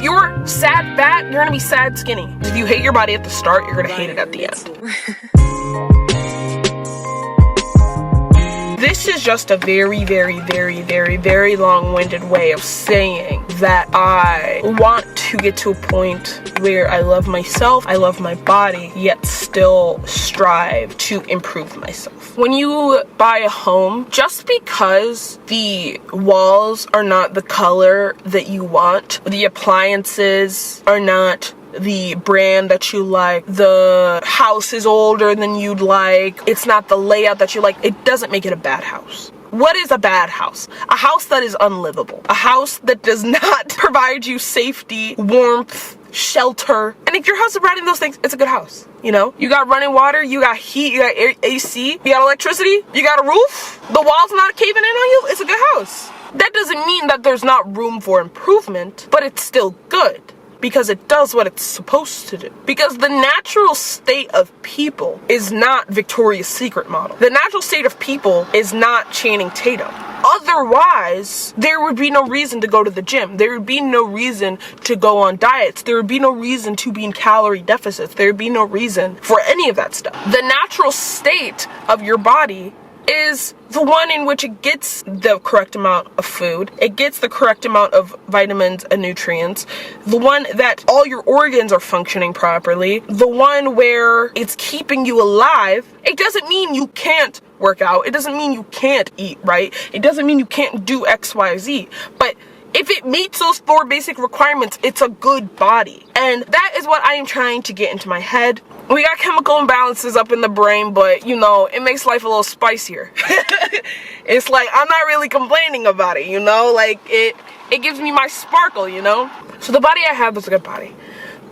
If you're sad fat, you're gonna be sad skinny. If you hate your body at the start, you're gonna hate it at the end. This is just a very, very, very, very, very long-winded way of saying that I want to get to a point where I love myself, I love my body, yet still strive to improve myself. When you buy a home, just because the walls are not the color that you want, the appliances are not the brand that you like, the house is older than you'd like, it's not the layout that you like, it doesn't make it a bad house. What is a bad house? A house that is unlivable. A house that does not provide you safety, warmth, shelter. And if your house is providing those things, it's a good house. You know, you got running water, you got heat, you got AC, you got electricity, you got a roof, the wall's not caving in on you, it's a good house. That doesn't mean that there's not room for improvement, but it's still good. Because it does what it's supposed to do. Because the natural state of people is not Victoria's Secret model. The natural state of people is not Channing Tatum. Otherwise, there would be no reason to go to the gym. There would be no reason to go on diets. There would be no reason to be in calorie deficits. There would be no reason for any of that stuff. The natural state of your body is the one in which it gets the correct amount of food, it gets the correct amount of vitamins and nutrients, the one that all your organs are functioning properly, the one where it's keeping you alive. It doesn't mean you can't work out, it doesn't mean you can't eat right, it doesn't mean you can't do X, Y, Z, but if it meets those 4 basic requirements, it's a good body. And that is what I am trying to get into my head. We got chemical imbalances up in the brain, but you know, it makes life a little spicier. It's like, I'm not really complaining about it, you know? Like, it gives me my sparkle, you know? So the body I have is a good body.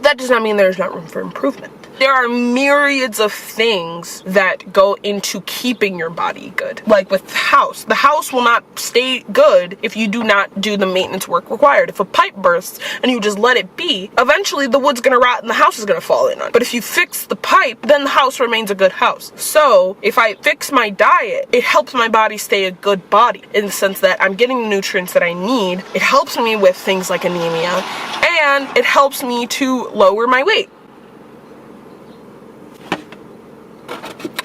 That does not mean there's not room for improvement. There are myriads of things that go into keeping your body good. Like with the house will not stay good if you do not do the maintenance work required. If a pipe bursts and you just let it be, eventually the wood's gonna rot and the house is gonna fall in on it. But if you fix the pipe, then the house remains a good house. So if I fix my diet, it helps my body stay a good body in the sense that I'm getting the nutrients that I need. It helps me with things like anemia, and it helps me to lower my weight.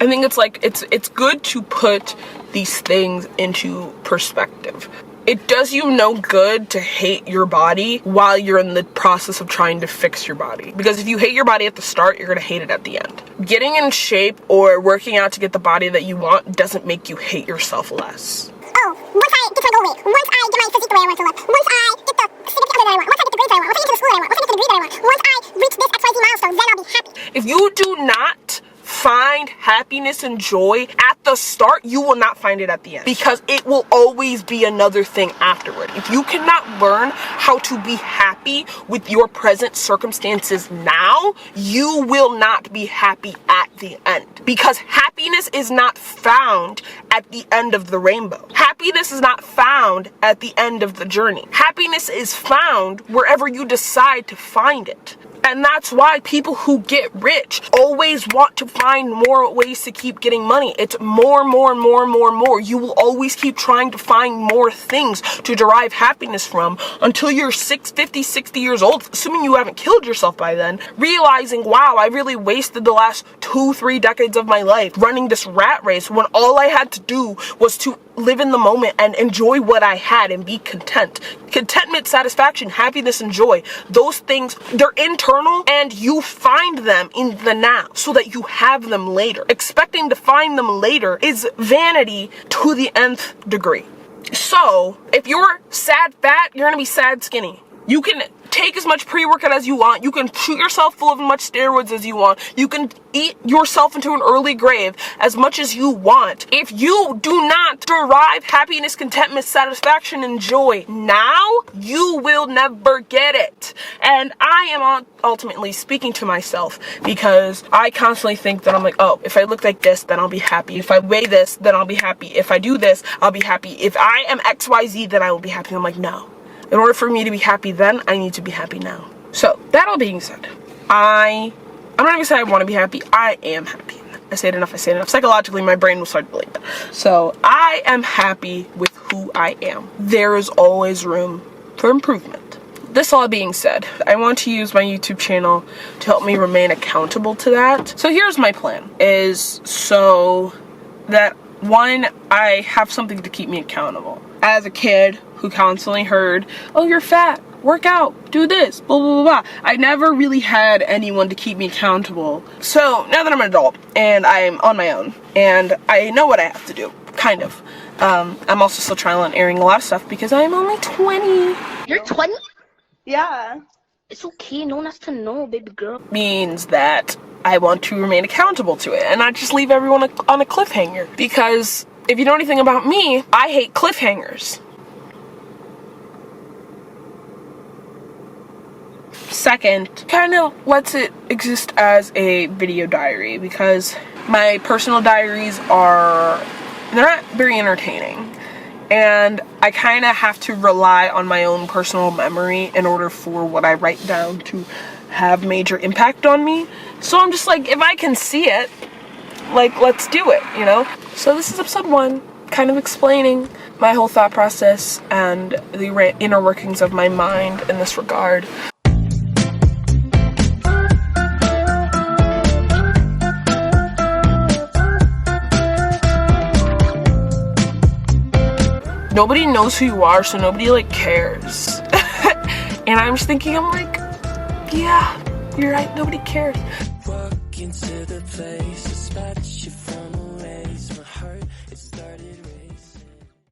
I think it's like, it's good to put these things into perspective. It does you no good to hate your body while you're in the process of trying to fix your body. Because if you hate your body at the start, you're gonna hate it at the end. Getting in shape or working out to get the body that you want doesn't make you hate yourself less. Oh, once I get to my goal weight, once I get my physique the way I want to look, once I get the significant other that I want, once I get the grades that I want, once I get to the school that I want, once I get to the degree that I want, once I reach this XYZ milestone, then I'll be happy. If you do not find happiness and joy at the start, you will not find it at the end, because it will always be another thing afterward. If you cannot learn how to be happy with your present circumstances now, you will not be happy at the end, because happiness is not found at the end of the rainbow. Happiness is not found at the end of the journey. Happiness is found wherever you decide to find it. And that's why people who get rich always want to find more ways to keep getting money. It's more. You will always keep trying to find more things to derive happiness from until you're 50, 60 years old, assuming you haven't killed yourself by then, realizing, wow, I really wasted the last 2-3 decades of my life running this rat race when all I had to do was to live in the moment and enjoy what I had and be content. Contentment, satisfaction, happiness, and joy, those things, they're internal, and you find them in the now so that you have them later. Expecting to find them later is vanity to the nth degree. So if you're sad fat, you're gonna be sad skinny. You can take as much pre-workout as you want. You can shoot yourself full of as much steroids as you want. You can eat yourself into an early grave as much as you want. If you do not derive happiness, contentment, satisfaction, and joy now, you will never get it. And I am ultimately speaking to myself, because I constantly think that I'm like, oh, if I look like this, then I'll be happy. If I weigh this, then I'll be happy. If I do this, I'll be happy. If I am XYZ, then I will be happy. I'm like, no. In order for me to be happy then, I need to be happy now. So, that all being said, I'm not even saying I want to be happy. I am happy. I say it enough. Psychologically, my brain will start to believe that. So, I am happy with who I am. There is always room for improvement. this all being said, I want to use my YouTube channel to help me remain accountable to that. So here's my plan, is so that one, I have something to keep me accountable. As a kid who constantly heard, oh, you're fat, work out, do this, blah, blah, blah, blah. I never really had anyone to keep me accountable. So now that I'm an adult and I'm on my own and I know what I have to do, kind of. I'm also still trial and erroring a lot of stuff because I'm only 20. You're 20? Yeah. It's okay, no one has to know, baby girl. Means that I want to remain accountable to it and not just leave everyone on a cliffhanger. Because if you know anything about me, I hate cliffhangers. Second, kind of lets it exist as a video diary because my personal diaries they're not very entertaining. And I kind of have to rely on my own personal memory in order for what I write down to have major impact on me. So I'm just like, if I can see it, like, let's do it, you know? So this is episode 1, kind of explaining my whole thought process and the inner workings of my mind in this regard. Nobody knows who you are, so nobody, like, cares. And I'm just thinking, I'm like, yeah, you're right, nobody cares. Walk into the place,